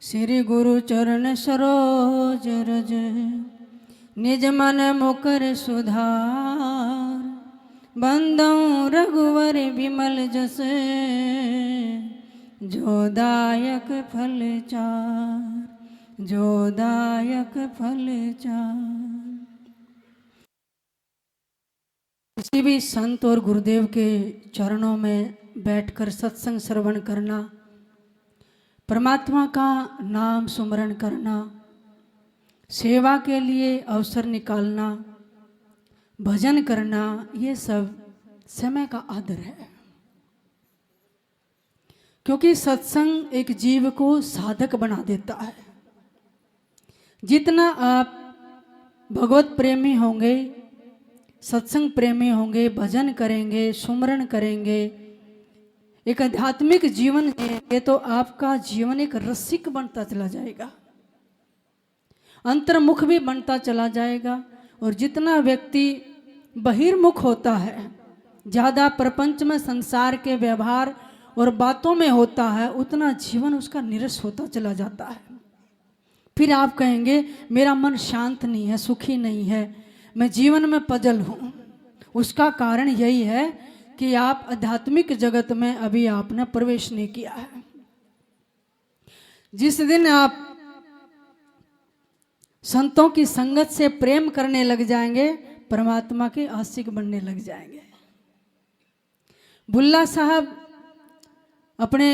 श्री गुरु चरण सरोज रज निज मन मुकर सुधार बंदौ रघुवर विमल जस जो दायक फल चार जो दायक फल चार। किसी भी संत और गुरुदेव के चरणों में बैठकर सत्संग श्रवण करना, परमात्मा का नाम सुमरण करना, सेवा के लिए अवसर निकालना, भजन करना, ये सब समय का आदर है। क्योंकि सत्संग एक जीव को साधक बना देता है। जितना आप भगवत प्रेमी होंगे, सत्संग प्रेमी होंगे, भजन करेंगे, सुमरण करेंगे, एक आध्यात्मिक जीवन जिएंगे तो आपका जीवन एक रसिक बनता चला जाएगा, अंतर्मुख भी बनता चला जाएगा। और जितना व्यक्ति बहिर्मुख होता है, ज़्यादा प्रपंच में संसार के व्यवहार और बातों में होता है, उतना जीवन उसका निरस होता चला जाता है। फिर आप कहेंगे मेरा मन शांत नहीं है, सुखी नहीं है, मैं जीवन में पजल हूँ। उसका कारण यही है कि आप आध्यात्मिक जगत में अभी आपने प्रवेश नहीं किया है। जिस दिन आप संतों की संगत से प्रेम करने लग जाएंगे, परमात्मा के आशिक बनने लग जाएंगे। बुल्ला साहब अपने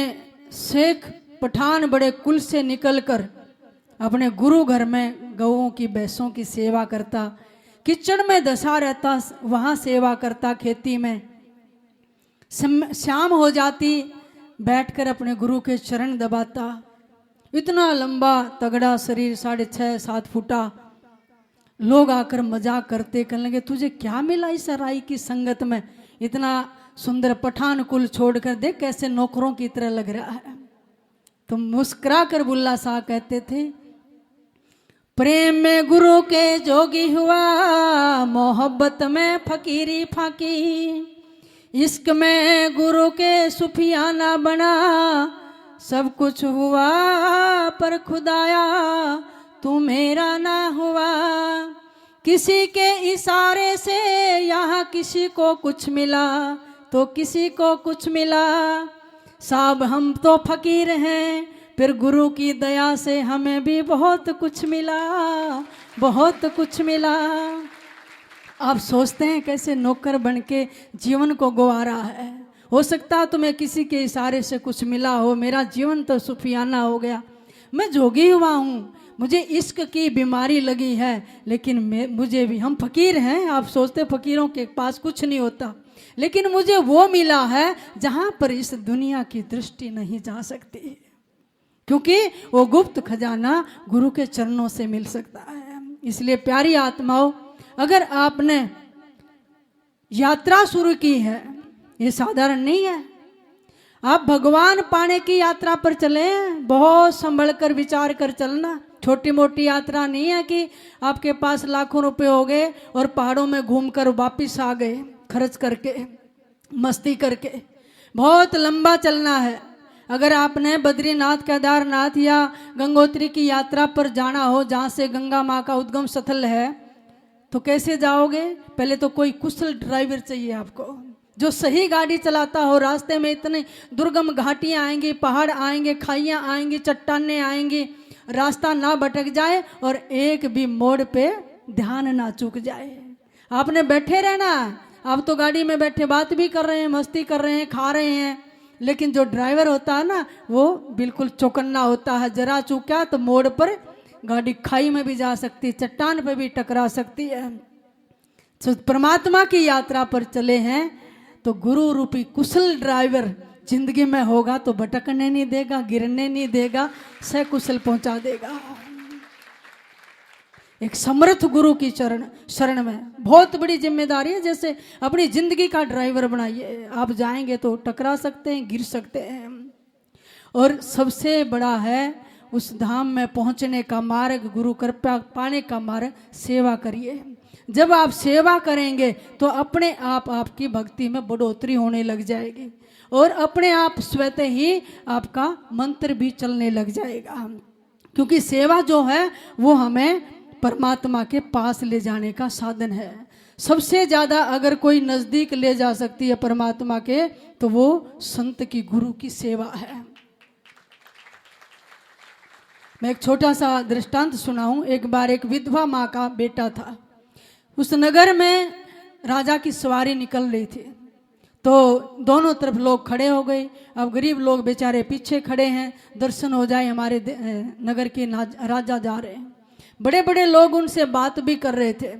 शेख पठान बड़े कुल से निकलकर अपने गुरु घर में गौओं की भैंसों की सेवा करता, किचड़ में धंसा रहता, वहां सेवा करता, खेती में। शाम हो जाती, बैठकर अपने गुरु के चरण दबाता। इतना लंबा तगड़ा शरीर, 6.5-7 फुटा। लोग आकर मजाक करते, कहने लगे तुझे क्या मिला इस राई की संगत में, इतना सुंदर पठान कुल छोड़कर देख कैसे नौकरों की तरह लग रहा है। तो मुस्कुरा कर बुल्ला साहब कहते थे, प्रेम में गुरु के जोगी हुआ, मोहब्बत में फकीरी फाकी, इश्क में गुरु के सुफियाना बना, सब कुछ हुआ पर खुदाया तू मेरा ना हुआ। किसी के इशारे से यहाँ किसी को कुछ मिला तो किसी को कुछ मिला, साहब हम तो फकीर हैं, फिर गुरु की दया से हमें भी बहुत कुछ मिला, बहुत कुछ मिला। आप सोचते हैं कैसे नौकर बन के जीवन को गंवा है। हो सकता है तुम्हें किसी के इशारे से कुछ मिला हो, मेरा जीवन तो सुफियाना हो गया। मैं जोगी हुआ हूँ, मुझे इश्क की बीमारी लगी है, लेकिन मुझे भी, हम फकीर हैं, आप सोचते फकीरों के पास कुछ नहीं होता, लेकिन मुझे वो मिला है जहाँ पर इस दुनिया की दृष्टि नहीं जा सकती, क्योंकि वो गुप्त खजाना गुरु के चरणों से मिल सकता है। इसलिए प्यारी आत्माओं, अगर आपने यात्रा शुरू की है, ये साधारण नहीं है। आप भगवान पाने की यात्रा पर चले, बहुत संभल कर विचार कर चलना। छोटी मोटी यात्रा नहीं है कि आपके पास लाखों रुपए हो गए और पहाड़ों में घूमकर वापिस आ गए खर्च करके, मस्ती करके। बहुत लंबा चलना है। अगर आपने बद्रीनाथ, केदारनाथ या गंगोत्री की यात्रा पर जाना हो, जहाँ से गंगा माँ का उद्गम स्थल है, तो कैसे जाओगे? पहले तो कोई कुशल ड्राइवर चाहिए आपको, जो सही गाड़ी चलाता हो। रास्ते में इतने दुर्गम घाटियाँ आएंगी, पहाड़ आएंगे, खाइयाँ आएंगी, चट्टानें आएंगी, रास्ता ना भटक जाए और एक भी मोड़ पे ध्यान ना चूक जाए। आपने बैठे रहना। आप तो गाड़ी में बैठे बात भी कर रहे हैं, मस्ती कर रहे हैं, खा रहे हैं, लेकिन जो ड्राइवर होता है ना, वो बिल्कुल चौकन्ना होता है। जरा चूका तो मोड़ पर गाड़ी खाई में भी जा सकती, चट्टान पे भी टकरा सकती है। तो परमात्मा की यात्रा पर चले हैं तो गुरु रूपी कुशल ड्राइवर जिंदगी में होगा तो भटकने नहीं देगा, गिरने नहीं देगा, सकुशल पहुंचा देगा। एक समर्थ गुरु की शरण में बहुत बड़ी जिम्मेदारी है। जैसे अपनी जिंदगी का ड्राइवर बनाइए, आप जाएंगे तो टकरा सकते हैं, गिर सकते हैं। और सबसे बड़ा है उस धाम में पहुंचने का मार्ग, गुरु कृपा पाने का मार्ग, सेवा करिए। जब आप सेवा करेंगे तो अपने आप आपकी भक्ति में बढ़ोतरी होने लग जाएगी और अपने आप स्वतः ही आपका मंत्र भी चलने लग जाएगा। क्योंकि सेवा जो है वो हमें परमात्मा के पास ले जाने का साधन है। सबसे ज्यादा अगर कोई नजदीक ले जा सकती है परमात्मा के, तो वो संत की, गुरु की सेवा है। मैं एक छोटा सा दृष्टांत सुनाऊं। एक बार एक विधवा माँ का बेटा था। उस नगर में राजा की सवारी निकल रही थी, तो दोनों तरफ लोग खड़े हो गए। अब गरीब लोग बेचारे पीछे खड़े हैं, दर्शन हो जाए, हमारे नगर के राजा जा रहे हैं। बड़े बड़े लोग उनसे बात भी कर रहे थे,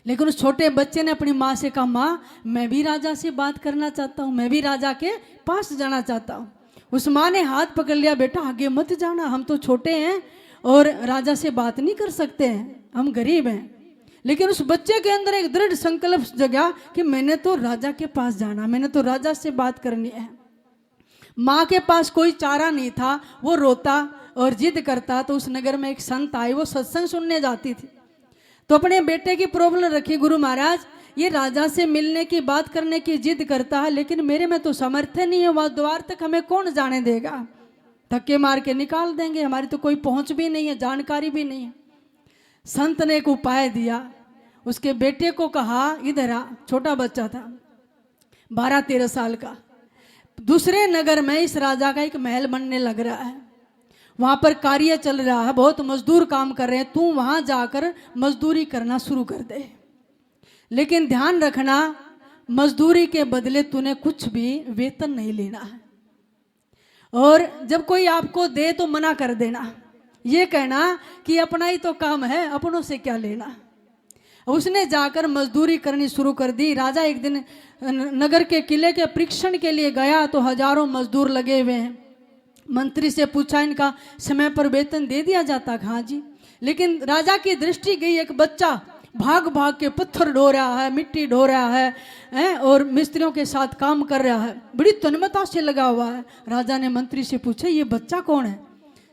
लेकिन उस छोटे बच्चे ने अपनी माँ से कहा, माँ मैं भी राजा से बात करना चाहता हूँ, मैं भी राजा के पास जाना चाहता हूँ। उस माँ ने हाथ पकड़ लिया, बेटा आगे मत जाना, हम तो छोटे हैं और राजा से बात नहीं कर सकते हैं, हम गरीब हैं। लेकिन उस बच्चे के अंदर एक दृढ़ संकल्प जगा कि मैंने तो राजा के पास जाना, मैंने तो राजा से बात करनी है। माँ के पास कोई चारा नहीं था, वो रोता और जिद करता। तो उस नगर में एक संत आई, वो सत्संग सुनने जाती थी, तो अपने बेटे की प्रॉब्लम रखी, गुरु महाराज ये राजा से मिलने की बात करने की जिद करता है, लेकिन मेरे में तो सामर्थ्य नहीं है, वहां द्वार तक हमें कौन जाने देगा, धक्के मार के निकाल देंगे, हमारी तो कोई पहुंच भी नहीं है, जानकारी भी नहीं है। संत ने एक उपाय दिया, उसके बेटे को कहा इधर आ। छोटा बच्चा था, 12-13 साल का। दूसरे नगर में इस राजा का एक महल बनने लग रहा है, वहां पर कार्य चल रहा है, बहुत मजदूर काम कर रहे हैं, तू वहां जाकर मजदूरी करना शुरू कर दे, लेकिन ध्यान रखना मजदूरी के बदले तूने कुछ भी वेतन नहीं लेना है, और जब कोई आपको दे तो मना कर देना, ये कहना कि अपना ही तो काम है, अपनों से क्या लेना। उसने जाकर मजदूरी करनी शुरू कर दी। राजा एक दिन नगर के किले के परीक्षण के लिए गया, तो हजारों मजदूर लगे हुए हैं। मंत्री से पूछा, इनका समय पर वेतन दे दिया जाता? हाँ जी। लेकिन राजा की दृष्टि गई, एक बच्चा भाग भाग के पत्थर ढो रहा है, मिट्टी ढो रहा है और मिस्त्रियों के साथ काम कर रहा है, बड़ी तन्मयता से लगा हुआ है। राजा ने मंत्री से पूछा, ये बच्चा कौन है?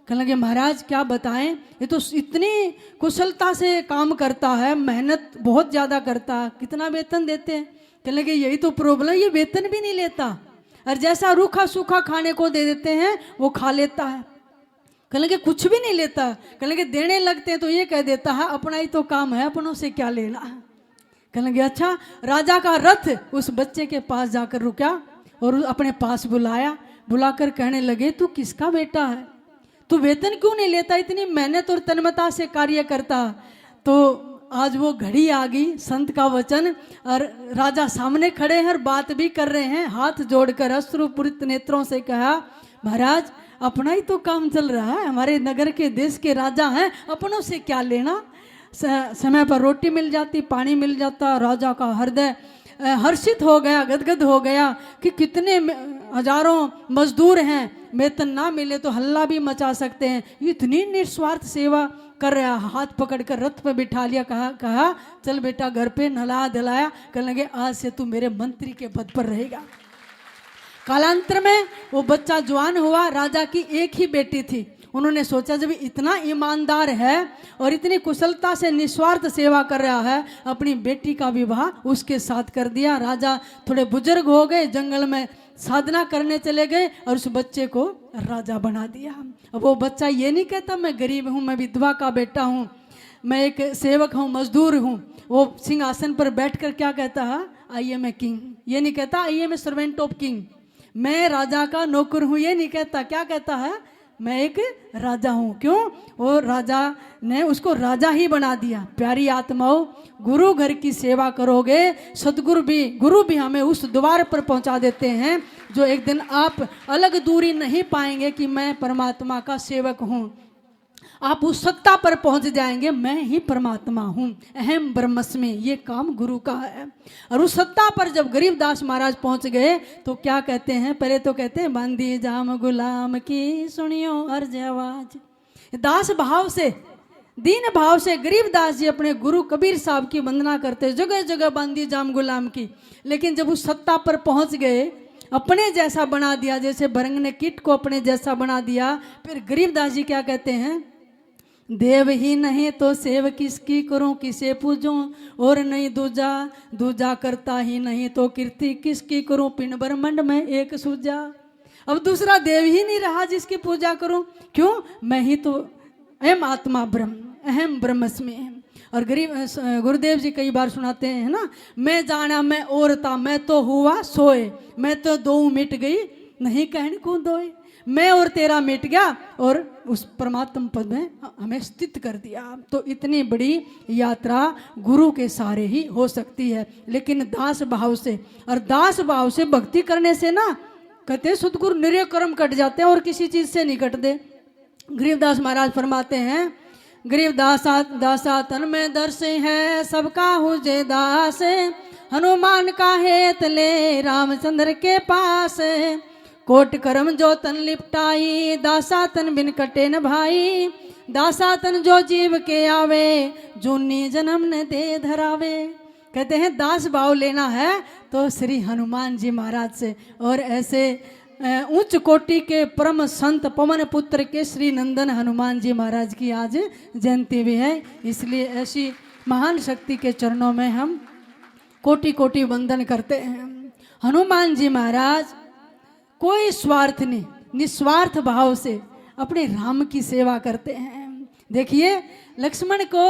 कहने लगे, महाराज क्या बताएं, ये तो इतनी कुशलता से काम करता है, मेहनत बहुत ज्यादा करता है, कितना वेतन देते हैं? कहने लगे, यही तो प्रॉब्लम, ये वेतन भी नहीं लेता, और जैसा रूखा सूखा खाने को दे देते हैं वो खा लेता है। कहने लगे, कुछ भी नहीं लेता? कहने लगे, देने लगते हैं तो ये कह देता है अपना ही तो काम है, अपनों से क्या लेना। कहने लगे, अच्छा। राजा का रथ उस बच्चे के पास जाकर रुका और अपने पास बुलाया, बुलाकर कहने लगे, तू किसका बेटा है? तू वेतन क्यों नहीं लेता, इतनी मेहनत और तन्मयता से कार्य करता? तो आज वो घड़ी आ गई, संत का वचन, और राजा सामने खड़े हैं और बात भी कर रहे हैं। हाथ जोड़कर अश्रुपूरित नेत्रों से कहा, महाराज अपना ही तो काम चल रहा है, हमारे नगर के देश के राजा हैं, अपनों से क्या लेना। समय पर रोटी मिल जाती, पानी मिल जाता। राजा का हृदय हर्षित हो गया, गदगद हो गया कि कितने हजारों मजदूर हैं, वेतन ना मिले तो हल्ला भी मचा सकते हैं, इतनी निस्वार्थ सेवा कर रहा। हाथ पकड़कर रथ पे बिठा लिया, कहा चल बेटा घर पे, नहला धलाया। कहने लगे, आज से तू मेरे मंत्री के पद पर रहेगा। कालांतर में वो बच्चा जवान हुआ। राजा की एक ही बेटी थी। उन्होंने सोचा जब इतना ईमानदार है और इतनी कुशलता से निस्वार्थ सेवा कर रहा है, अपनी बेटी का विवाह उसके साथ कर दिया। राजा थोड़े बुजुर्ग हो गए, जंगल में साधना करने चले गए और उस बच्चे को राजा बना दिया। अब वो बच्चा ये नहीं कहता मैं गरीब हूँ, मैं विधवा का बेटा हूँ, मैं एक सेवक हूँ, मजदूर हूँ। वो सिंहासन पर बैठकर क्या कहता है, आई एम ए किंग। ये नहीं कहता I am a servant of king, मैं राजा का नौकर हूँ। ये नहीं कहता, क्या कहता है, मैं एक राजा हूँ। क्यों? वो राजा ने उसको राजा ही बना दिया। प्यारी आत्माओं, गुरु घर की सेवा करोगे, गुरु भी हमें उस द्वार पर पहुंचा देते हैं जो एक दिन आप अलग दूरी नहीं पाएंगे कि मैं परमात्मा का सेवक हूँ। आप उस सत्ता पर पहुंच जाएंगे, मैं ही परमात्मा हूँ, अहम ब्रह्मस्मि, ये काम गुरु का है। और उस सत्ता पर जब गरीबदास महाराज पहुंच गए तो क्या कहते हैं, पहले तो कहते हैं बंदी जाम गुलाम की सुनियो अर्ज आवाज। दास भाव से, दीन भाव से गरीबदास जी अपने गुरु कबीर साहब की वंदना करते, जगह जगह बंदी जाम गुलाम की। लेकिन जब उस सत्ता पर पहुंच गए, अपने जैसा बना दिया, जैसे भरंग ने कीट को अपने जैसा बना दिया। फिर गरीबदास जी क्या कहते हैं, देव ही नहीं तो सेव किसकी करूं, किसे पूजूं और नहीं दूजा, दूजा करता ही नहीं तो कीर्ति किसकी करूं, पिंड ब्रह्मंड में एक सूजा। अब दूसरा देव ही नहीं रहा जिसकी पूजा करूं, क्यों, मैं ही तो अयम आत्मा ब्रह्म, अहम ब्रह्मस्मि। और गरीब गुरुदेव जी कई बार सुनाते हैं ना, मैं जाना मैं और था, मैं तो हुआ सोए, मैं तो दो मिट गई नहीं कहने को दोए। मैं और तेरा मिट गया और उस परमात्मा पद में हमें स्थित कर दिया। तो इतनी बड़ी यात्रा गुरु के सहारे ही हो सकती है, लेकिन दास भाव से। और दास भाव से भक्ति करने से ना कहते सतगुरु निरय कर्म कट जाते हैं और किसी चीज से नहीं कटते। गरीबदास महाराज फरमाते हैं, गरीबदास दासा तन में दर्श है सबका हुजे दास, हनुमान का हेत ले रामचंद्र के पास, कोट कर्म जो तन लिपटाई दासा तन बिन कटे न भाई, दासा तन जो जीव के आवे जूनी जन्म न दे धरावे। कहते हैं दास भाव लेना है तो श्री हनुमान जी महाराज से। और ऐसे उच्च कोटि के परम संत पवन पुत्र के श्री नंदन हनुमान जी महाराज की आज जयंती भी है, इसलिए ऐसी महान शक्ति के चरणों में हम कोटि कोटि वंदन करते हैं। हनुमान जी महाराज कोई स्वार्थ नहीं, निस्वार्थ भाव से अपने राम की सेवा करते हैं। देखिए लक्ष्मण को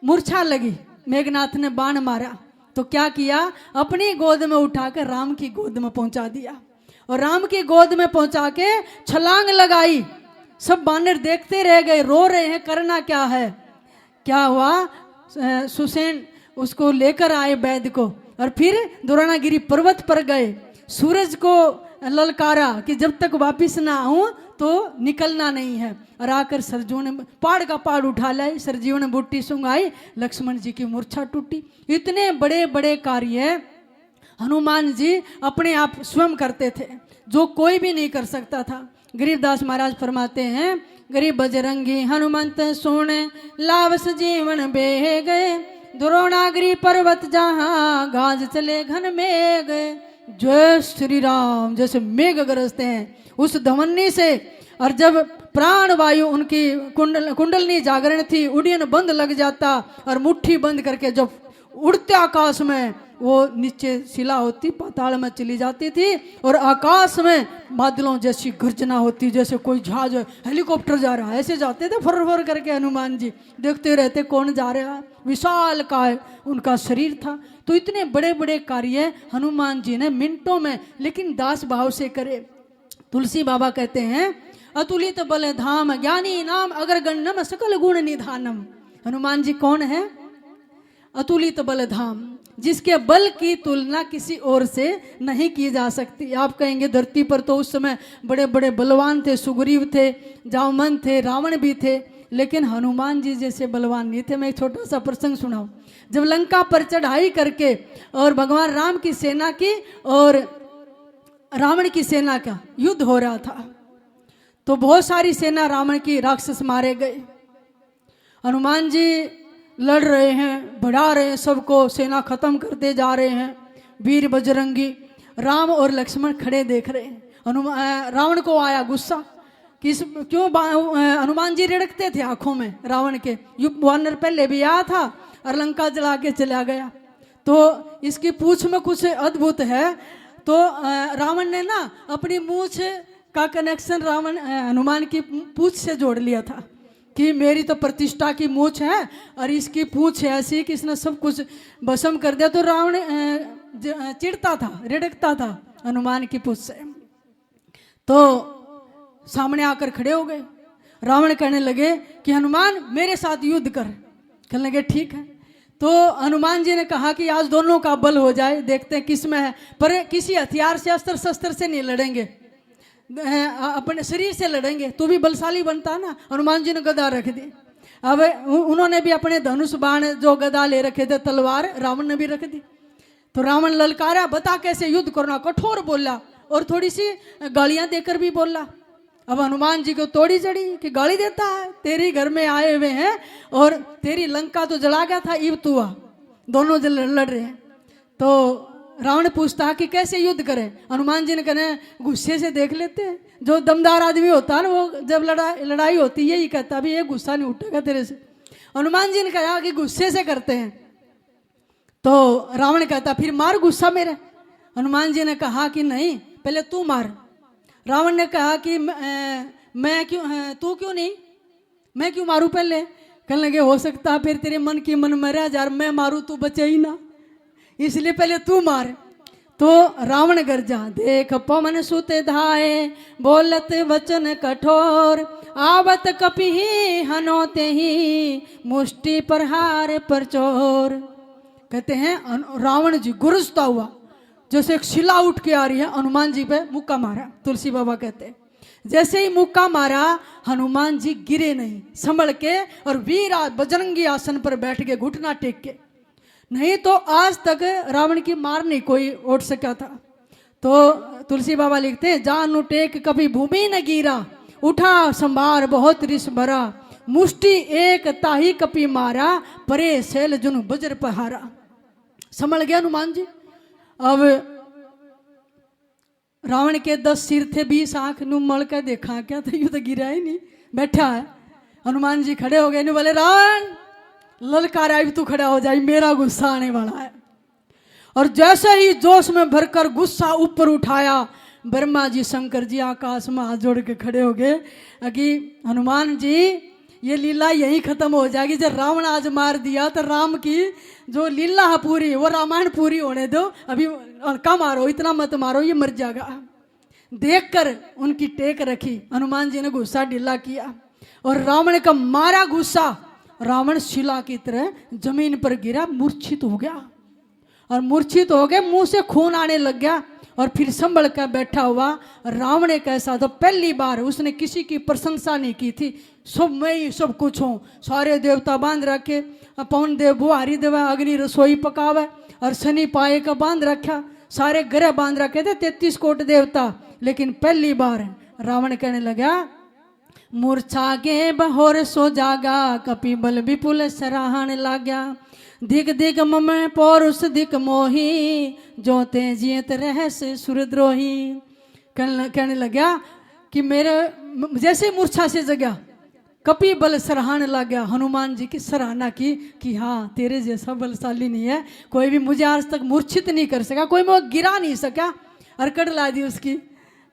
मूर्छा लगी, मेघनाथ ने बाण मारा तो क्या किया, अपनी गोद में उठाकर राम की गोद में पहुंचा दिया और राम की गोद में पहुंचा के छलांग लगाई। सब बानर देखते रह गए, रो रहे हैं करना क्या है। क्या हुआ, सुसेन उसको लेकर आए वैद्य को और फिर द्रोणागिरी पर्वत पर गए, सूरज को ललकारा कि जब तक वापिस ना आऊं तो निकलना नहीं है। और आकर सरजू ने पहाड़ का पहाड़ उठा लाई, सरजीव ने बूटी सुंगाई, लक्ष्मण जी की मूर्छा टूटी। इतने बड़े बड़े कार्य हनुमान जी अपने आप स्वयं करते थे जो कोई भी नहीं कर सकता था। गरीबदास महाराज फरमाते हैं, गरीब बजरंगी हनुमंत सोने लावस जीवन बेह गए, द्रोणागिरी पर्वत जहाँ गाज चले घन में गए। जय श्री राम जैसे मेघ गरजते हैं उस धवन्नी से। और जब प्राण वायु उनकी कुंडलनी जागरण थी, उड़ियन बंद लग जाता और मुट्ठी बंद करके जब उड़ते आकाश में वो नीचे शिला होती पाताल में चली जाती थी और आकाश में बादलों जैसी गर्जना होती, जैसे कोई जहाज हेलीकॉप्टर जा रहा है ऐसे जाते थे फर फर करके। हनुमान जी देखते रहते कौन जा रहा है, विशाल काय उनका शरीर था। तो इतने बड़े बड़े कार्य हनुमान जी ने मिनटों में लेकिन दास भाव से करे। तुलसी बाबा कहते हैं, अतुलित बल धाम ज्ञानी नाम अगर गण्यम सकल गुण निधानम। हनुमान जी कौन है, अतुलित बल धाम, जिसके बल की तुलना किसी और से नहीं की जा सकती। आप कहेंगे धरती पर तो उस समय बड़े बड़े बलवान थे, सुग्रीव थे, जामन थे, रावण भी थे, लेकिन हनुमान जी जैसे बलवान नहीं थे। मैं एक छोटा सा प्रसंग सुनाऊं। जब लंका पर चढ़ाई करके और भगवान राम की सेना की और रावण की सेना का युद्ध हो रहा था, तो बहुत सारी सेना रावण की राक्षस मारे गए। हनुमान जी लड़ रहे हैं, बढ़ा रहे हैं सबको, सेना खत्म करते जा रहे हैं। वीर बजरंगी राम और लक्ष्मण खड़े देख रहे हैं। रावण को आया गुस्सा कि क्यों हनुमान जी रिड़कते थे आंखों में रावण के। युग वानर पहले भी आया था और लंका जला के चला गया। तो इसकी पूंछ में कुछ अद्भुत है। तो रावण ने ना अपनी मूछ का कनेक्शन हनुमान की पूंछ से जोड़ लिया था कि मेरी तो प्रतिष्ठा की मूछ है और इसकी पूंछ ऐसी कि इसने सब कुछ भस्म कर दिया। तो रावण चिढ़ता था, रिड़कता था हनुमान की पूंछ से। तो सामने आकर खड़े हो गए। रावण कहने लगे कि हनुमान मेरे साथ युद्ध कर। कहने लगे ठीक है। तो हनुमान जी ने कहा कि आज दोनों का बल हो जाए, देखते हैं किस में है, पर किसी हथियार से अस्त्र शस्त्र से नहीं लड़ेंगे, अपने शरीर से लड़ेंगे। तू भी बलशाली बनता ना। हनुमान जी ने गदा रख दी। अब उन्होंने भी अपने धनुष बाण जो गदा ले रखे थे, तलवार रावण ने भी रख दी। तो रावण ललकारा, बता कैसे युद्ध करना, कठोर बोला और थोड़ी सी गालियां देकर भी बोला। अब हनुमान जी को तोड़ी चढ़ी कि गाली देता है, तेरी घर में आए हुए हैं और तेरी लंका तो जला गया था, इब तू आ, दोनों लड़ रहे हैं। तो रावण पूछता कि कैसे युद्ध करें। हनुमान जी ने कहने गुस्से से देख लेते हैं। जो दमदार आदमी होता है ना, वो जब लड़ाई होती है यही कहता भी ये गुस्सा नहीं उठेगा तेरे से। हनुमान जी ने कहा कि गुस्से से करते हैं। तो रावण कहता फिर मार गुस्सा मेरे। हनुमान जी ने कहा कि नहीं, पहले तू मार। रावण ने कहा कि मैं क्यों, तू क्यों नहीं, मैं क्यों मारूं पहले? कहने लगे हो सकता है फिर तेरे मन की मन में रह जा, मैं मारूं तू बचे ही ना, इसलिए पहले तू मार। तो रावण गर्जा, देख पवन सुत धाये, बोलत वचन कठोर, आवत कपि हनोते ही, मुष्टि प्रहार पर चोर। कहते हैं रावण जी गुरजता हुआ जैसे एक शिला उठ के आ रही है, हनुमान जी पे मुक्का मारा। तुलसी बाबा कहते हैं जैसे ही मुक्का मारा हनुमान जी गिरे नहीं, संभल के और वीर बजरंगी आसन पर बैठ के घुटना टेक के, नहीं तो आज तक रावण की मार नहीं कोई उठ सका था। तो तुलसी बाबा लिखते हैं जानु टेक कभी भूमि न गिरा, उठा संभार बहुत रिस भरा, मुष्टि एक ताही कपि मारा, परे शैल जुन बज्र पहारा। संभल गया हनुमान जी। अब रावण के 10 सिर थे, 20 आंख नु मल के देखा क्या था, यू तो गिरा ही नहीं, बैठा है। हनुमान जी खड़े हो गए, नु बोले रावण ललकार आई तू खड़ा हो जाए, मेरा गुस्सा आने वाला है। और जैसे ही जोश में भरकर गुस्सा ऊपर उठाया, ब्रह्मा जी शंकर जी आकाश में हाथ जोड़ के खड़े हो गए कि हनुमान जी ये लीला यही खत्म हो जाएगी, जब रावण आज मार दिया तो राम की जो लीला है पूरी, वो रामायण पूरी होने दो, अभी हल्का मारो, इतना मत मारो, ये मर जाएगा। देखकर उनकी टेक रखी, हनुमान जी ने गुस्सा ढीला किया और रावण का मारा गुस्सा, रावण शिला की तरह जमीन पर गिरा, मूर्छित हो गया। और मूर्छित हो गए, मुंह से खून आने लग गया। और फिर संभल कर बैठा हुआ रावण एक ऐसा तो पहली बार उसने किसी की प्रशंसा नहीं की थी, सब मैं ही सब कुछ हूँ, सारे देवता बांध रखे, पवन देव बुहारी देवा, अग्नि रसोई पकावे, और शनि पाए का बांध रखा, सारे ग्रह बांध रखे थे 33 कोट देवता। लेकिन पहली बार रावण कहने लगा मूर्छा के बहोर सो जागा, कपि बल विपुल सराहन लाग्या, दिग दिग मम पौरुष दिक मोही, जोते जियत रहस सुरद्रोही। कहने लगा कि मेरे जैसे मूर्छा से जगा, कपि बल सराहने लग गया, हनुमान जी की सराहना की कि हाँ तेरे जैसा बलशाली नहीं है, कोई भी मुझे आज तक मूर्छित नहीं कर सका, कोई मुझे गिरा नहीं सका। और कड़ ला दी उसकी,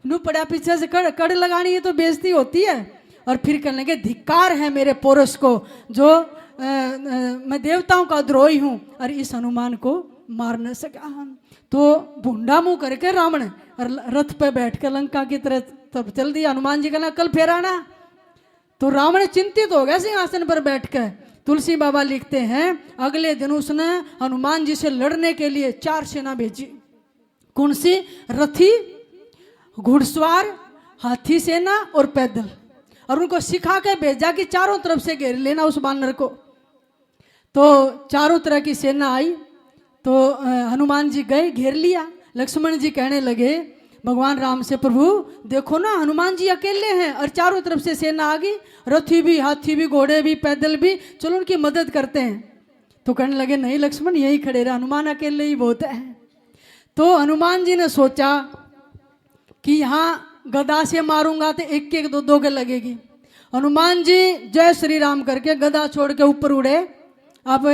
नू पड़ा पीछे से कड़ लगानी है तो बेइज्जती होती है। और फिर कहने लगे धिक्कार है मेरे पौरुष को, जो मैं देवताओं का द्रोही हूँ और इस हनुमान को मार न सका। तो भूंडा मुंह करके रावण रथ पे बैठ कर लंका की तरह तब चल दिया। हनुमान जी कहना कल फेर आना। तो रावण चिंतित हो गया सिंहासन पर बैठकर। तुलसी बाबा लिखते हैं अगले दिन उसने हनुमान जी से लड़ने के लिए 4 सेना भेजी। कौन सी? रथी, घुड़सवार, हाथी सेना और पैदल। और उनको सिखा के भेजा कि चारों तरफ से घेर लेना उस बानर को। तो चारों तरह की सेना आई तो हनुमान जी गए, घेर लिया। लक्ष्मण जी कहने लगे भगवान राम से, प्रभु देखो ना हनुमान जी अकेले हैं और चारों तरफ से सेना आ गई, रथी भी, हाथी भी, घोड़े भी, पैदल भी, चलो उनकी मदद करते हैं। तो कहने लगे नहीं लक्ष्मण यही खड़े रहे, हनुमान अकेले ही बहुत है। तो हनुमान जी ने सोचा कि यहाँ गदा से मारूंगा तो एक एक दो के लगेगी। हनुमान जी जय श्री राम करके गदा छोड़ के ऊपर उड़े, अब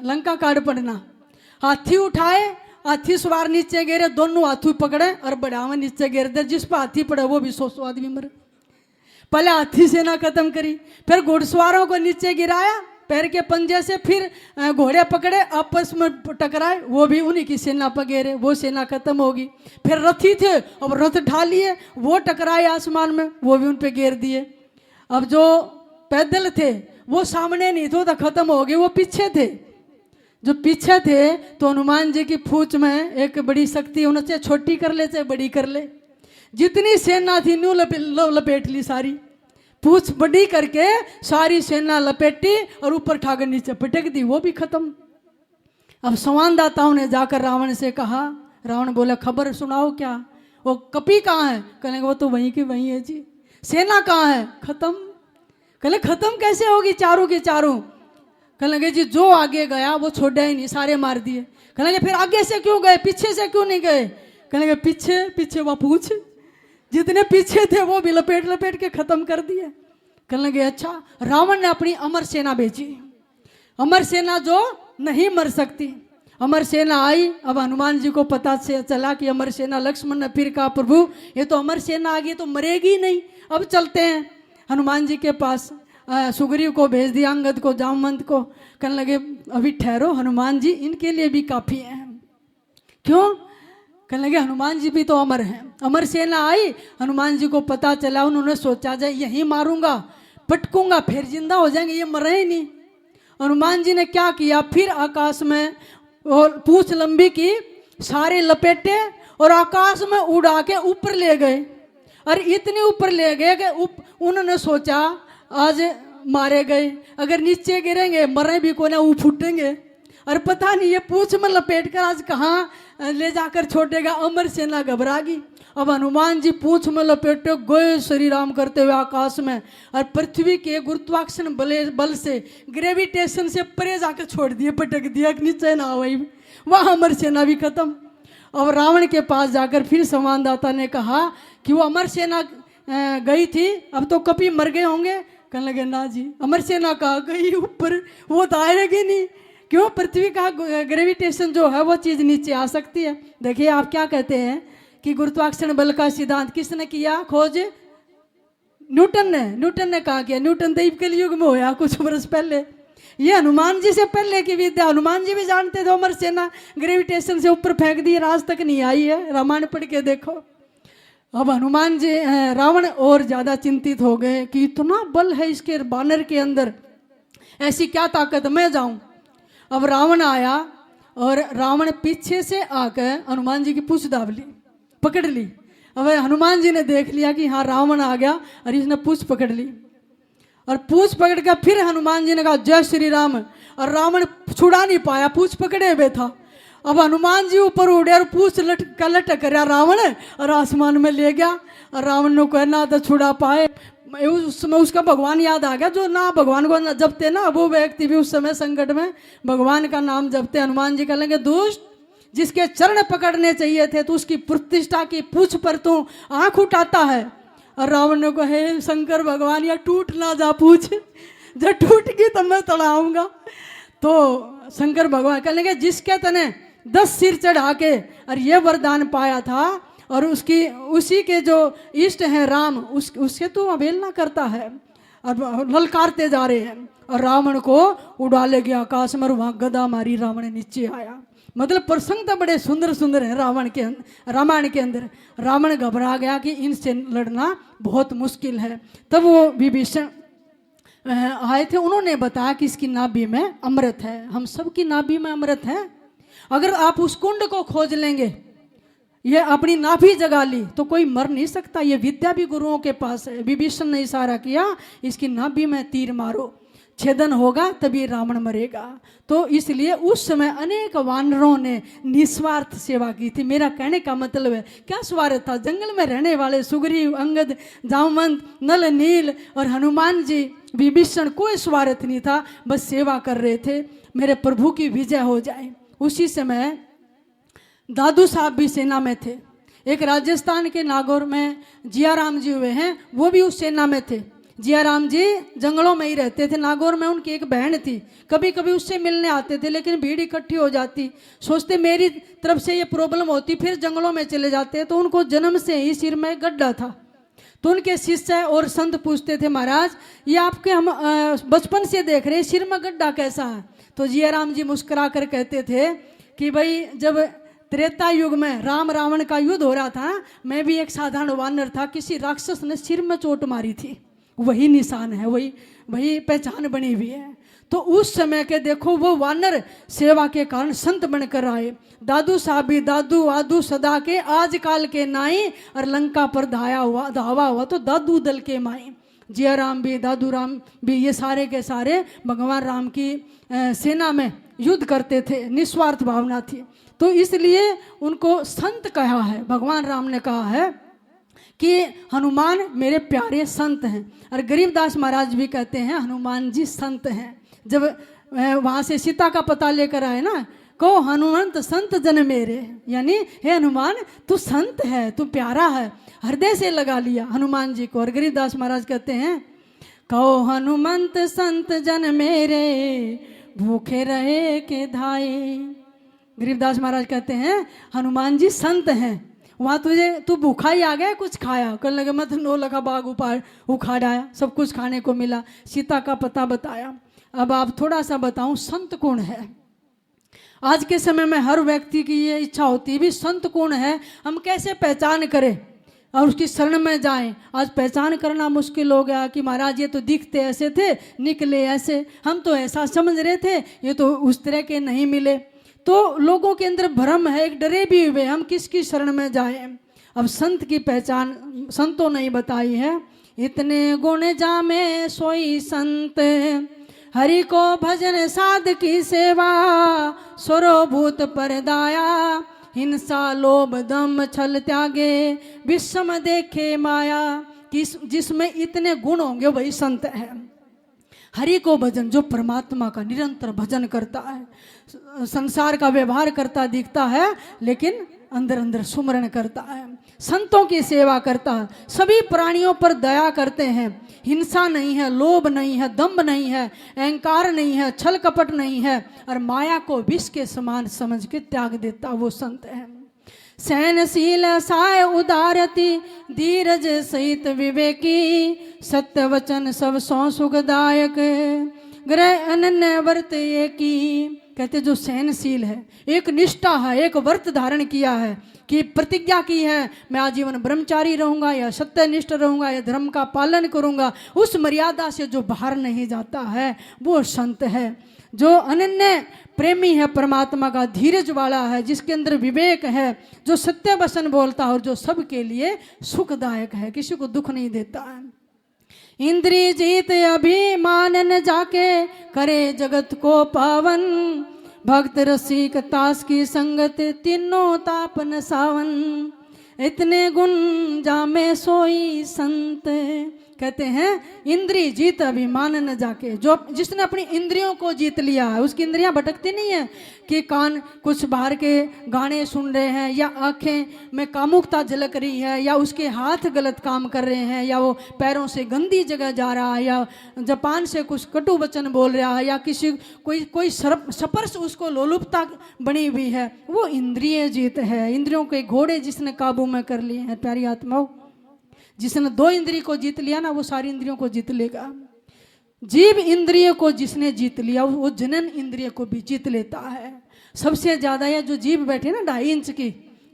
लंका काट पड़ना। हाथी उठाए, हाथी सवार नीचे गिरे, दोनों हाथी पकड़े और बढ़ावा नीचे गिर दे, जिस पर हाथी पड़े वो भी 100 आदमी मरे। पहले हाथी सेना खत्म करी, फिर घुड़सवारों को नीचे गिराया पैर के पंजे से, फिर घोड़े पकड़े आपस में टकराए, वो भी उन्हीं की सेना पर गिरे, वो सेना खत्म होगी। फिर रथी थे, अब रथ ढा लिए, वो टकराए आसमान में, वो भी उन पे गिर दिए। अब जो पैदल थे वो सामने नहीं थे तो खत्म हो गए, वो पीछे थे। जो पीछे थे तो हनुमान जी की फूच में एक बड़ी शक्ति, उन्हें चाहे छोटी कर ले चाहे बड़ी कर ले, जितनी सेना थी न्यू लपेट ली सारी, पूछ बड़ी करके सारी सेना लपेटी और ऊपर ठाकर नीचे पटक दी, वो भी खत्म। अब संवाददाताओं ने जाकर रावण से कहा, रावण बोला खबर सुनाओ क्या, वो कपि कहाँ है? कहने वो तो वहीं की वहीं है जी। सेना कहाँ है? खत्म। कहले खत्म कैसे होगी चारों के चारों? कहने लगे जी जो आगे गया वो छोड़ा ही नहीं, सारे मार दिए। कहने लगे फिर आगे से क्यों गए, पीछे से क्यों नहीं गए? कहने लगे पीछे पीछे वह पूछ, जितने पीछे थे वो भी लपेट लपेट के खत्म कर दिए। कहने लगे अच्छा। रावण ने अपनी अमर सेना भेजी, अमर सेना जो नहीं मर सकती। अमर सेना आई। अब हनुमान जी को पता चला कि अमर सेना, लक्ष्मण ने फिर कहा प्रभु ये तो अमर सेना आ गई तो मरेगी नहीं, अब चलते हैं हनुमान जी के पास। सुग्रीव को भेज दिया, अंगद को, जामवंत को। कहने लगे अभी ठहरो हनुमान जी, इनके लिए भी काफी है। क्यों? कहने लगे हनुमान जी भी तो अमर हैं। अमर सेना आई, हनुमान जी को पता चला, उन्होंने सोचा जाए यहीं मारूंगा, पटकूंगा, फिर जिंदा हो जाएंगे, ये मर ही नहीं। हनुमान जी ने क्या किया, फिर आकाश में और पूंछ लंबी की, सारे लपेटे और आकाश में उड़ा के ऊपर ले गए। और इतने ऊपर ले गए कि उन्होंने सोचा आज मारे गए, अगर नीचे गिरेंगे मरे भी को ना, वो फूटेंगे। और पता नहीं ये पूंछ में लपेट कर आज कहाँ ले जाकर छोड़ेगा। अमर सेना घबरा गई। अब हनुमान जी पूंछ में लपेटे गए श्री राम करते हुए आकाश में, और पृथ्वी के गुरुत्वाकर्षण बल से, ग्रेविटेशन से परे जाकर छोड़ दिए, पटक दिया, नीचे ना हुई। वह अमर सेना भी खत्म। अब रावण के पास जाकर फिर संवाददाता ने कहा कि वो अमर सेना गई थी, अब तो कभी मर गए होंगे। कहने लगे ना जी, अमर सेना कहाँ गई, ऊपर, वो तो आएगी नहीं। क्यों? पृथ्वी का ग्रेविटेशन जो है वो चीज नीचे आ सकती है। देखिए आप क्या कहते हैं कि गुरुत्वाकर्षण बल का सिद्धांत किसने किया खोज? न्यूटन ने कहा किया। न्यूटन दैव के युग में होया कुछ वर्ष पहले। ये हनुमान जी से पहले की विद्या, हनुमान जी भी जानते थे अमर सेना ग्रेविटेशन से ऊपर फेंक दी, आज तक नहीं आई है। रामायण पढ़ के देखो। अब हनुमान जी, रावण और ज्यादा चिंतित हो गए कि इतना बल है इसके बानर के अंदर, ऐसी क्या ताकत, मैं जाऊं। अब रावण आया और रावण पीछे से आकर हनुमान जी की पूंछ दाब ली, पकड़ ली। अब हनुमान जी ने देख लिया कि हाँ रावण आ गया, और इसने पूंछ पकड़ ली। और पूंछ पकड़ कर फिर हनुमान जी ने कहा जय श्री राम, और रावण छुड़ा नहीं पाया, पूंछ पकड़े हुए था। अब हनुमान जी ऊपर उड़े और पूंछ लटक रहा रावण, और आसमान में ले गया। और रावण ने कहना तो छुड़ा पाए। उस समय उसका भगवान याद आ गया, जो ना भगवान को जपते ना, वो व्यक्ति भी उस समय संकट में भगवान का नाम जपते। हनुमान जी कहेंगे दुष्ट, जिसके चरण पकड़ने चाहिए थे तो उसकी प्रतिष्ठा की पूंछ पर तू आंख उठाता है। और रावण ने कहा हे शंकर भगवान, या टूट ना जा पूछ, जब टूट गई तो मैं तड़ाऊंगा। तो शंकर भगवान कहेंगे जिसके तने 10 सिर चढ़ा के और ये वरदान पाया था, और उसी के जो इष्ट हैं राम, उससे तो अवहेलना करता है, और ललकारते जा रहे हैं। और रावण को उड़ा ले गया आकाश में, वहां गदा मारी, रावण नीचे आया। मतलब प्रसंग तो बड़े सुंदर सुंदर है रामायण के अंदर। रावण घबरा गया कि इनसे लड़ना बहुत मुश्किल है। तब वो विभीषण आए थे, उन्होंने बताया कि इसकी नाभि में अमृत है, हम सबकी नाभि में अमृत है। अगर आप उस कुंड को खोज लेंगे, ये अपनी नाभि जगा ली, तो कोई मर नहीं सकता। ये विद्या भी गुरुओं के पास है। विभीषण ने इशारा किया इसकी नाभि में तीर मारो, छेदन होगा तभी रावण मरेगा। तो इसलिए उस समय अनेक वानरों ने निस्वार्थ सेवा की थी। मेरा कहने का मतलब है क्या स्वार्थ था? जंगल में रहने वाले सुग्रीव, अंगद, जामवंत, नल, नील और हनुमान जी, विभीषण, कोई स्वार्थ नहीं था, बस सेवा कर रहे थे, मेरे प्रभु की विजय हो जाए। उसी समय दादू साहब भी सेना में थे। एक राजस्थान के नागौर में जियाराम जी हुए हैं, वो भी उस सेना में थे। जियाराम जी जंगलों में ही रहते थे। नागौर में उनकी एक बहन थी, कभी कभी उससे मिलने आते थे, लेकिन भीड़ इकट्ठी हो जाती, सोचते मेरी तरफ से ये प्रॉब्लम होती, फिर जंगलों में चले जाते। तो उनको जन्म से ही सिर में गड्ढा था। तो उनके शिष्य और संत पूछते थे महाराज ये आपके हम बचपन से देख रहे हैं, सिर में गड्ढा कैसा है? तो जियाराम जी मुस्कुरा कर कहते थे कि भाई जब त्रेता युग में राम रावण का युद्ध हो रहा था, मैं भी एक साधारण वानर था, किसी राक्षस ने सिर में चोट मारी थी, वही निशान है, वही पहचान बनी हुई है। तो उस समय के देखो वो वानर सेवा के कारण संत बनकर आए। दादू साहब भी दादू आदू सदा के आजकाल के नाई, और लंका पर धावा हुआ तो दादू दल के माई। जियाराम भी, दादू राम भी, ये सारे के सारे भगवान राम की सेना में युद्ध करते थे, निस्वार्थ भावना थी। तो इसलिए उनको संत कहा है। भगवान राम ने कहा है कि हनुमान मेरे प्यारे संत हैं, और गरीबदास महाराज भी कहते हैं हनुमान जी संत हैं। जब वहाँ से सीता का पता लेकर आए ना, कहो हनुमंत संत जन मेरे, यानी हे हनुमान तू संत है, तू प्यारा है, हृदय से लगा लिया हनुमान जी को। और गरीबदास महाराज कहते हैं कहो हनुमंत संत जन मेरे, भूखे रहे के धाए। गरीबदास महाराज कहते हैं हनुमान जी संत हैं, वहाँ तू भूखा ही आ गया, कुछ खाया? कहने लगे मैं तो 9 लाख बाग उखाड़ आया, सब कुछ खाने को मिला, सीता का पता बताया। अब आप थोड़ा सा बताऊं, संत कौन है? आज के समय में हर व्यक्ति की ये इच्छा होती है भी संत कौन है, हम कैसे पहचान करें और उसकी शरण में जाएं। आज पहचान करना मुश्किल हो गया कि महाराज ये तो दिखते ऐसे थे, निकले ऐसे, हम तो ऐसा समझ रहे थे, ये तो उस तरह के नहीं मिले। तो लोगों के अंदर भ्रम है, एक डरे भी हुए हम किसकी शरण में जाएं। अब संत की पहचान संतों ने बताई है, इतने गुण जामे सोई संत, हरि को भजन साध की सेवा, स्वरोभूत परदाया, हिंसा लोभ दम छल त्यागे, विषम देखे माया। जिसमें इतने गुण होंगे वही संत है। हरि को भजन, जो परमात्मा का निरंतर भजन करता है, संसार का व्यवहार करता दिखता है लेकिन अंदर अंदर सुमरण करता है, संतों की सेवा करता है, सभी प्राणियों पर दया करते हैं, हिंसा नहीं है, लोभ नहीं है, दंभ नहीं है, अहंकार नहीं है, छल कपट नहीं है, और माया को विष के समान समझ के त्याग देता वो संत है। सहनशील साय उदारती, धीरज सहित विवेकी, सत्य वचन सब सौ सुखदायक, ग्रह अनन्य वर्त एकी। कहते जो सहनशील है, एक निष्ठा है, एक व्रत धारण किया है कि प्रतिज्ञा की है मैं आजीवन ब्रह्मचारी रहूंगा या सत्यनिष्ठ रहूंगा या धर्म का पालन करूंगा, उस मर्यादा से जो बाहर नहीं जाता है वो संत है। जो अनन्य प्रेमी है परमात्मा का, धीरज वाला है, जिसके अंदर विवेक है, जो सत्य वचन बोलता है और जो सबके लिए सुखदायक है, किसी को दुख नहीं देता है। इंद्री जीत अभिमान न जाके, करे जगत को पावन, भक्त रसिक तास की संगत, तीनों ताप न सावन, इतने गुण जामे सोई संत। कहते हैं इंद्री जीत अभिमान न जाके, जो जिसने अपनी इंद्रियों को जीत लिया है, उसकी इंद्रियां भटकती नहीं है कि कान कुछ बाहर के गाने सुन रहे हैं, या आंखें में कामुकता झलक रही है, या उसके हाथ गलत काम कर रहे हैं, या वो पैरों से गंदी जगह जा रहा है, या जापान से कुछ कटु वचन बोल रहा है, या किसी कोई स्पर्श उसको लोलुपता बनी हुई है, वो इंद्रिय जीत है। इंद्रियों के घोड़े जिसने काबू में कर लिए हैं प्यारी आत्माओं, जिसने 2 इंद्रिय को जीत लिया ना वो सारी इंद्रियों को जीत लेगा। जीव इंद्रिय को जिसने जीत लिया वो जनन इंद्रिय को भी जीत लेता है। सबसे ज्यादा यह जो जीव बैठे ना 2.5 इंच की,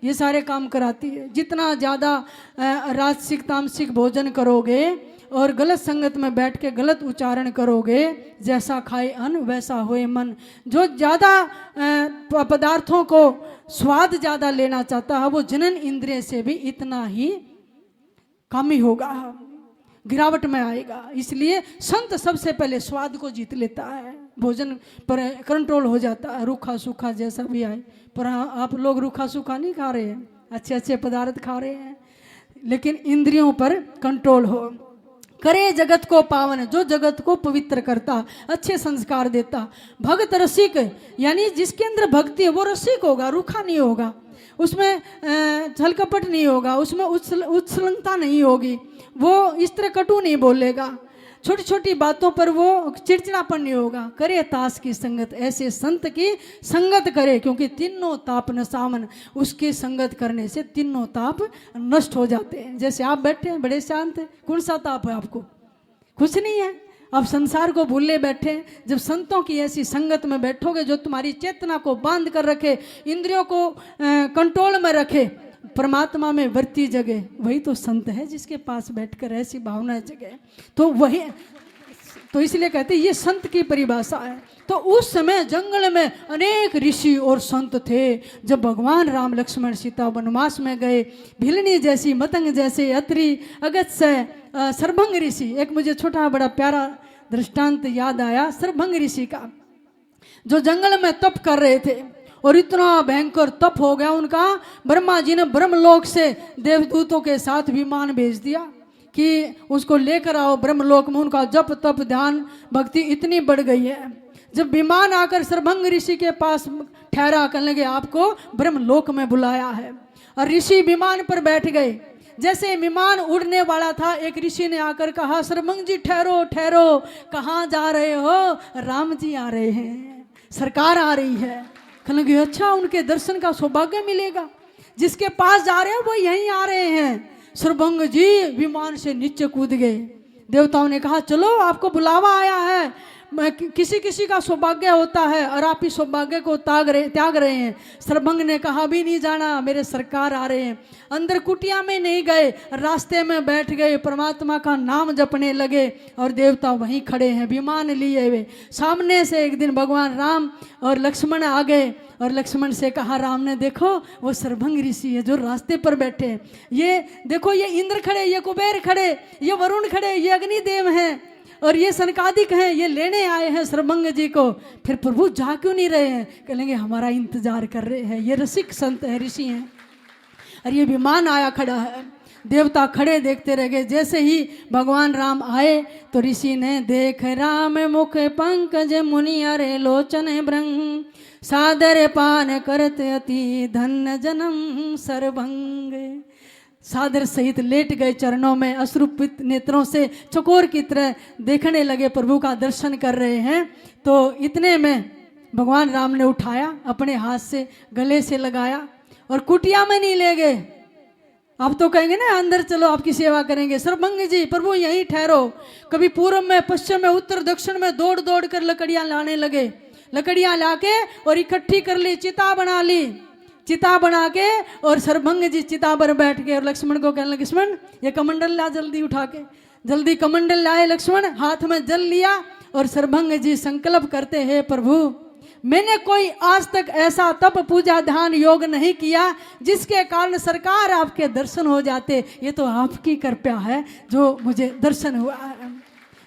ये सारे काम कराती है। जितना ज्यादा राजसिक तामसिक भोजन करोगे और गलत संगत में बैठ के गलत उच्चारण करोगे, जैसा खाए अन्न वैसा होए मन। जो ज्यादा पदार्थों को स्वाद ज्यादा लेना चाहता है वो जनन इंद्रिय से भी इतना ही कम ही होगा, गिरावट में आएगा। इसलिए संत सबसे पहले स्वाद को जीत लेता है, भोजन पर कंट्रोल हो जाता है, रूखा सूखा जैसा भी आए। पर आप लोग रूखा सूखा नहीं खा रहे हैं, अच्छे अच्छे पदार्थ खा रहे हैं, लेकिन इंद्रियों पर कंट्रोल हो। करे जगत को पावन, जो जगत को पवित्र करता, अच्छे संस्कार देता। भक्त रसिक, यानी जिसके अंदर भक्ति है वो रसिक होगा, रूखा नहीं होगा, उसमें छल कपट नहीं होगा, उसमें उच्छृंखलता नहीं होगी, वो इस तरह कटु नहीं बोलेगा, छोटी छोटी बातों पर वो चिड़चिड़ापन नहीं होगा। करे तास की संगत, ऐसे संत की संगत करे, क्योंकि तीनों ताप न सावन, उसकी संगत करने से तीनों ताप नष्ट हो जाते हैं। जैसे आप बैठे हैं बड़े शांत हैं, कौन सा ताप है आपको? कुछ नहीं है, आप संसार को भूले बैठे। जब संतों की ऐसी संगत में बैठोगे जो तुम्हारी चेतना को बांध कर रखे, इंद्रियों को कंट्रोल में रखे, परमात्मा में वर्ती जगह, वही तो संत है जिसके पास बैठकर ऐसी भावना जगे। तो वही तो इसलिए कहते हैं ये संत की परिभाषा है। तो उस समय जंगल में अनेक ऋषि और संत थे। जब भगवान राम लक्ष्मण सीता वनवास में गए, भिलनी जैसी, मतंग जैसे, अत्रि, अगस्त्य, सर्भंग ऋषि, एक मुझे छोटा बड़ा प्यारा दृष्टांत याद आया सर्भंग ऋषि का, जो जंगल में तप कर रहे थे और इतना भयंकर तप हो गया उनका, ब्रह्मा जी ने ब्रह्मलोक से देवदूतों के साथ विमान भेज दिया कि उसको लेकर आओ ब्रह्मलोक में। उनका जप तप ध्यान भक्ति इतनी बढ़ गई है। जब विमान आकर सर्भंग ऋषि के पास ठहरा, कहने लगे आपको ब्रह्मलोक में बुलाया है, और ऋषि विमान पर बैठ गए। जैसे विमान उड़ने वाला था, एक ऋषि ने आकर कहा सर्भंग जी ठहरो ठहरो, कहाँ जा रहे हो? राम जी आ रहे हैं, सरकार आ रही है। कहने लगे अच्छा, उनके दर्शन का सौभाग्य मिलेगा। जिसके पास जा रहे हैं वो यहीं आ रहे हैं। सर्वभंग जी विमान से नीचे कूद गए। देवताओं ने कहा चलो आपको बुलावा आया है, किसी किसी का सौभाग्य होता है और आप इस सौभाग्य को त्याग रहे हैं। सर्वभंग ने कहा भी नहीं जाना, मेरे सरकार आ रहे हैं। अंदर कुटिया में नहीं गए, रास्ते में बैठ गए, परमात्मा का नाम जपने लगे और देवता वहीं खड़े हैं विमान लिए हुए। सामने से एक दिन भगवान राम और लक्ष्मण आ गए और लक्ष्मण से कहा, राम ने देखो वो सर्वभंग ऋषि है जो रास्ते पर बैठे हैं, ये देखो ये इंद्र खड़े, ये कुबेर खड़े, ये वरुण खड़े, ये अग्निदेव हैं और ये सनकादिक हैं, ये लेने आए हैं सर्वभंग जी को। फिर प्रभु जा क्यों नहीं रहे हैं? कहेंगे हमारा इंतजार कर रहे हैं, ये रसिक संत है, ऋषि हैं। और ये विमान आया खड़ा है, देवता खड़े देखते रह गए। जैसे ही भगवान राम आए तो ऋषि ने देख राम मुख पंकज मुनि अरे लोचन भ्रंग सादर पान करत अति धन्य जन्म सर्वभंग। सादर सहित लेट गए चरणों में, अश्रुपित नेत्रों से चकोर की तरह देखने लगे, प्रभु का दर्शन कर रहे हैं। तो इतने में भगवान राम ने उठाया, अपने हाथ से गले से लगाया और कुटिया में नहीं ले गए। आप तो कहेंगे ना अंदर चलो आपकी सेवा करेंगे। सर्वभंग जी प्रभु यहीं ठहरो। कभी पूर्व में, पश्चिम में, उत्तर दक्षिण में दौड़ दौड़ कर लकड़ियां लाने लगे। लकड़ियां लाके और इकट्ठी कर ली, चिता बना ली। चिता बना के और सर्वभंग जी चिता पर बैठ के और लक्ष्मण को कहने लगे, लक्ष्मण ये कमंडल ला जल्दी उठा के। जल्दी कमंडल लाए लक्ष्मण, हाथ में जल लिया और सर्वभंग जी संकल्प करते हैं, प्रभु मैंने कोई आज तक ऐसा तप पूजा ध्यान योग नहीं किया जिसके कारण सरकार आपके दर्शन हो जाते। ये तो आपकी कृपा है जो मुझे दर्शन हुआ है।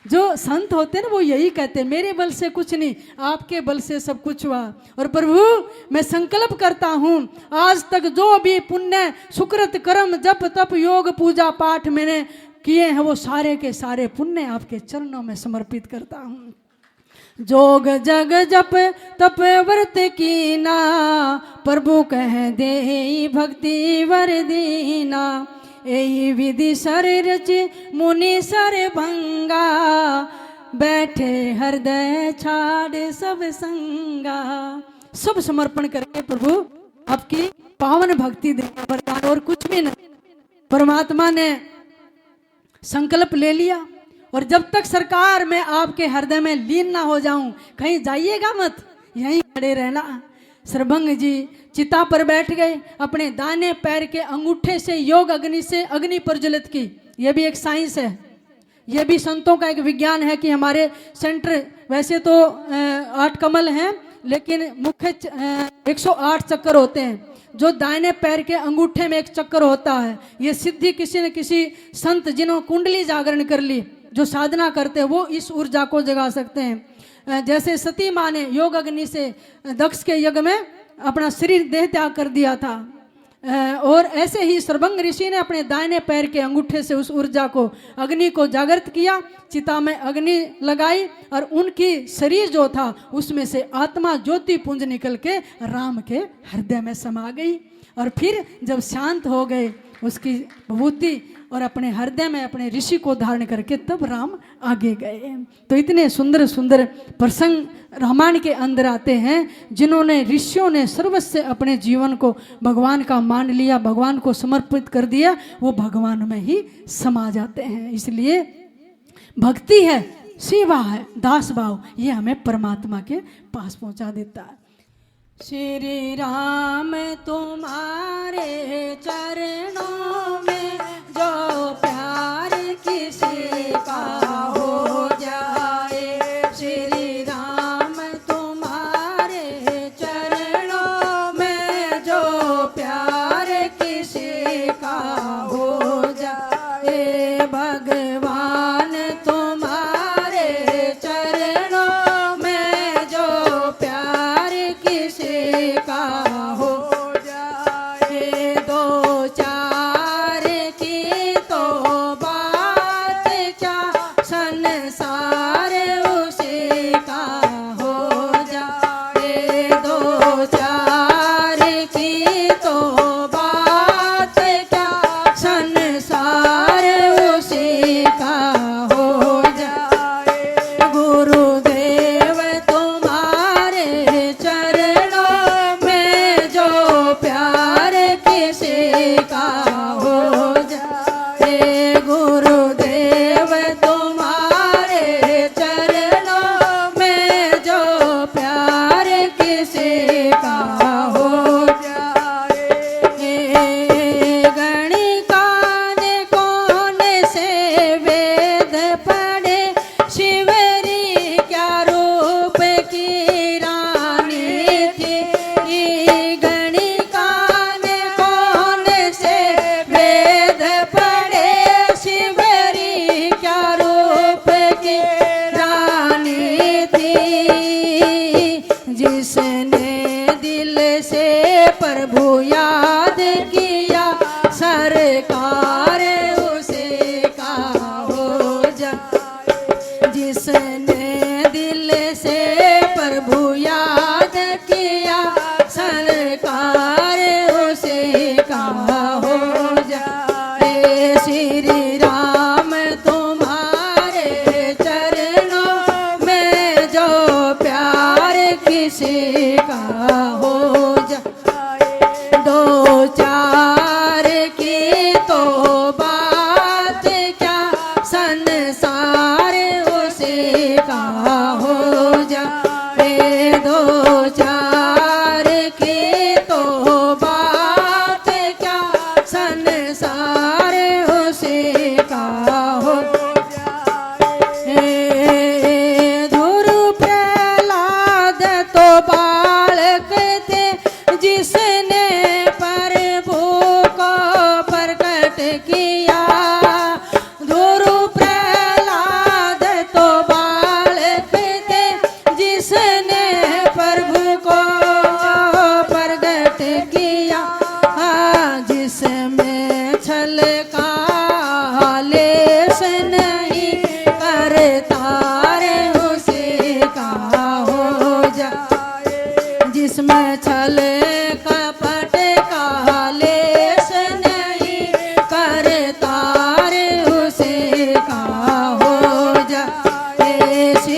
जो संत होते हैं ना वो यही कहते हैं, मेरे बल से कुछ नहीं, आपके बल से सब कुछ हुआ। और प्रभु मैं संकल्प करता हूँ आज तक जो भी पुण्य सुकृत कर्म जप तप योग पूजा पाठ मैंने किए हैं वो सारे के सारे पुण्य आपके चरणों में समर्पित करता हूँ। जोग जग जप तप व्रत कीना प्रभु कह दे भक्ति वर दीना। यही विधि सर रच मुनि सर भंगा बैठे हृदय छाड़ सब संगा। सब समर्पण करके प्रभु आपकी पावन भक्ति देने वरदान और कुछ भी नहीं। परमात्मा ने संकल्प ले लिया और जब तक सरकार मैं आपके हृदय में लीन ना हो जाऊं कहीं जाइएगा मत, यहीं खड़े रहना। सर्वभंग जी चिता पर बैठ गए, अपने दाहिने पैर के अंगूठे से योग अग्नि से अग्नि प्रज्वलित की। यह भी एक साइंस है, यह भी संतों का एक विज्ञान है कि हमारे सेंटर वैसे तो 8 कमल हैं लेकिन मुख्य 108 चक्कर होते हैं। जो दाहिने पैर के अंगूठे में एक चक्कर होता है, ये सिद्धि किसी न किसी संत जिन्होंने कुंडली जागरण कर ली, जो साधना करते हैं वो इस ऊर्जा को जगा सकते हैं। जैसे सती माँ ने योग अग्नि से दक्ष के यज्ञ में अपना शरीर देह त्याग कर दिया था, और ऐसे ही सर्वभंग ऋषि ने अपने दाहिने पैर के अंगूठे से उस ऊर्जा को अग्नि को जागृत किया, चिता में अग्नि लगाई और उनकी शरीर जो था उसमें से आत्मा ज्योति पुंज निकल के राम के हृदय में समा गई। और फिर जब शांत हो गए उसकी विभूति और अपने हृदय में अपने ऋषि को धारण करके तब राम आगे गए। तो इतने सुंदर सुंदर प्रसंग रामायण के अंदर आते हैं जिन्होंने ऋषियों ने सर्वस्व अपने जीवन को भगवान का मान लिया, भगवान को समर्पित कर दिया, वो भगवान में ही समा जाते हैं। इसलिए भक्ति है, सेवा है, दास भाव, ये हमें परमात्मा के पास पहुंचा देता है। श्री राम तुम्हारे चरणों में जो प्यार किसी का हो जाए, श्री राम तुम्हारे चरणों में जो प्यार किसी का हो जाए, भगवान तुम्हारे चरणों में जो प्यार किसी का हो जाए, दो चार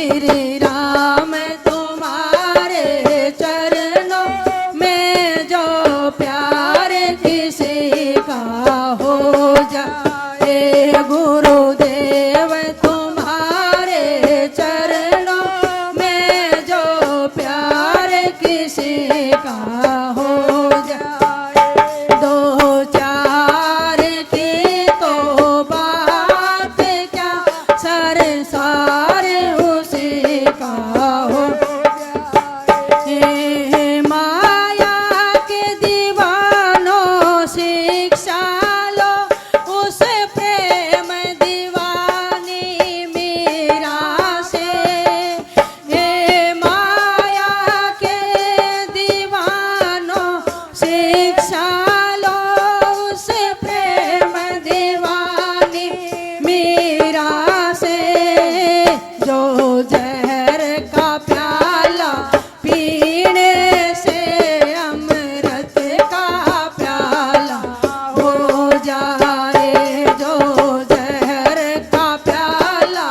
श्री राम तुम्हारे चरणों में जो प्यार किसी का हो जाए गुरुदेव तुम्हारे चरणों में जो प्यार किसी का हो जाए दो चार की तो बात क्या संसार उसी का हो हे माया के दीवानों शिक्षा लो उस प्रेम दीवानी मीरा से हे माया के दीवानों शिक्षा लो उस प्रेम दीवानी मीरा से जो जहर का प्याला पीने से अमृत का प्याला हो जाए जो जहर का प्याला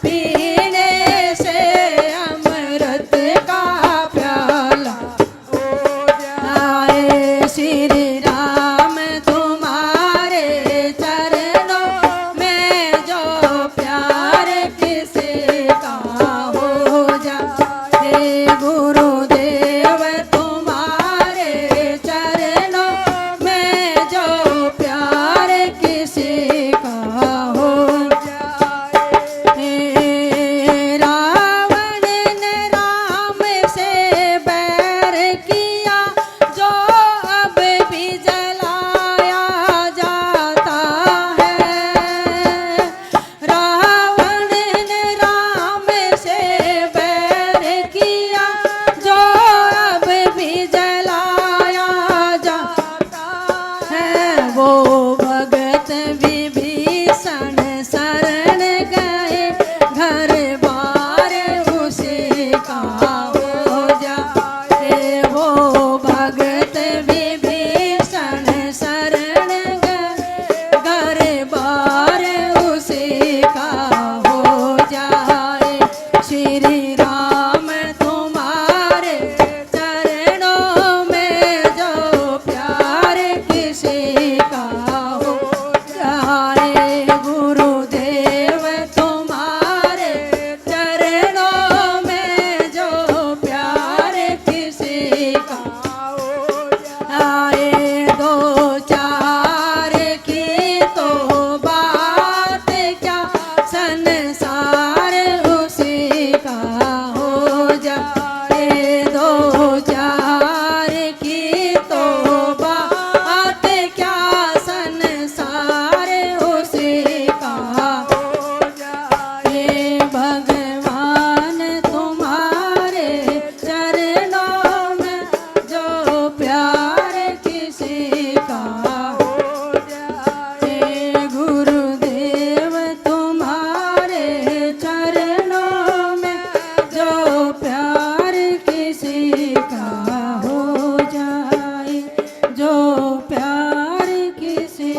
पीने से अमृत का प्याला हो जाए श्री राम तुम्हारे चरणों में जो प्यार किसी का हो जाए गुरुदेव तुम्हारे चरणों में जो प्यार किसी का हो जाए रावण ने राम से बैर किया जो अब भी जलाया जाता है रावण ने राम से बैर किया जो अब भी जलाया जाता है वो भगत विभीषण शरण गए घर बार उसी का हो जाए वो भगत विभीषण शरण गए घर बार उसी का हो जाए श्री राम तुम्हारे चरणों में जो प्यार किसी का हो जाए गुरुदेव तुम्हारे चरणों में जो प्यार किसी का हो जाए दो चार की तो बात क्या संसार उसी का हो जाए दो चार की तो बात क्या संसार उसी का हो जाए भगवान तुम्हारे चरणों में जो प्यार किसी का हो जाए गुरुदेव तुम्हारे चरणों में जो प्यार किसी का हो जाए जो प्यार किसी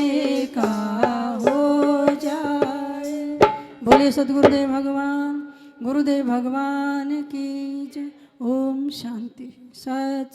का हो जाए बोले सद्गुरुदेव भगवान की जय ओम शांति सत